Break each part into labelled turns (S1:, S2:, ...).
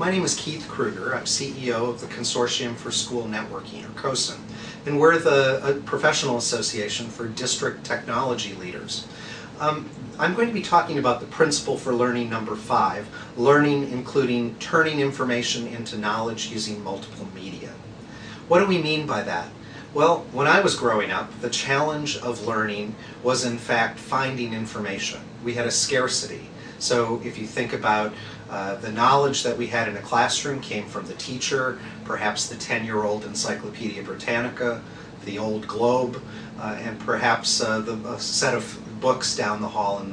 S1: My name is Keith Kruegar. I'm CEO of the Consortium for School Networking, or CoSN, and we're a professional association for district technology leaders. I'm going to be talking about the principle for learning number 5, learning including turning information into knowledge using multiple media. What do we mean by that? Well, when I was growing up, the challenge of learning was in fact finding information. We had a scarcity. So if you think about the knowledge that we had in a classroom came from the teacher, perhaps the 10-year-old Encyclopedia Britannica, the old Globe, and perhaps a set of books down the hall in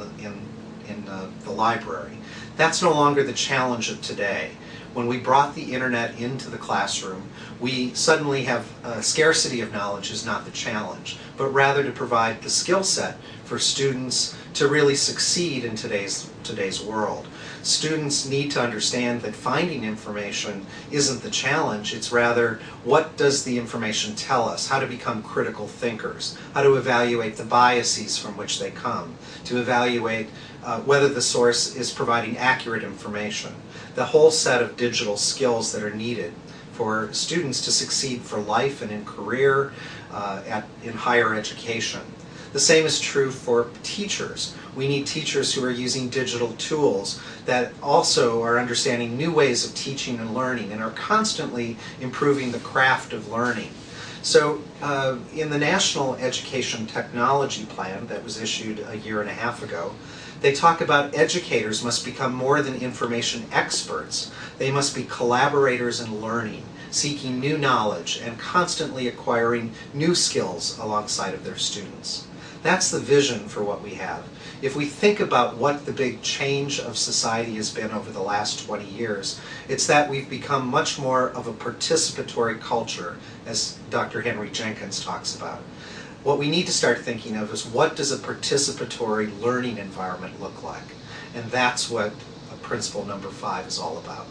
S1: the library. That's no longer the challenge of today. When we brought the internet into the classroom, we suddenly have a scarcity of knowledge is not the challenge, but rather to provide the skill set for students to really succeed in today's world. Students need to understand that finding information isn't the challenge, it's rather what does the information tell us, how to become critical thinkers, how to evaluate the biases from which they come, to evaluate whether the source is providing accurate information. The whole set of digital skills that are needed for students to succeed for life and in career, in higher education. The same is true for teachers. We need teachers who are using digital tools that also are understanding new ways of teaching and learning and are constantly improving the craft of learning. So in the National Education Technology Plan that was issued a year and a half ago, they talk about educators must become more than information experts. They must be collaborators in learning, seeking new knowledge and constantly acquiring new skills alongside of their students. That's the vision for what we have. If we think about what the big change of society has been over the last 20 years, it's that we've become much more of a participatory culture, as Dr. Henry Jenkins talks about. What we need to start thinking of is what does a participatory learning environment look like? And that's what principle number 5 is all about.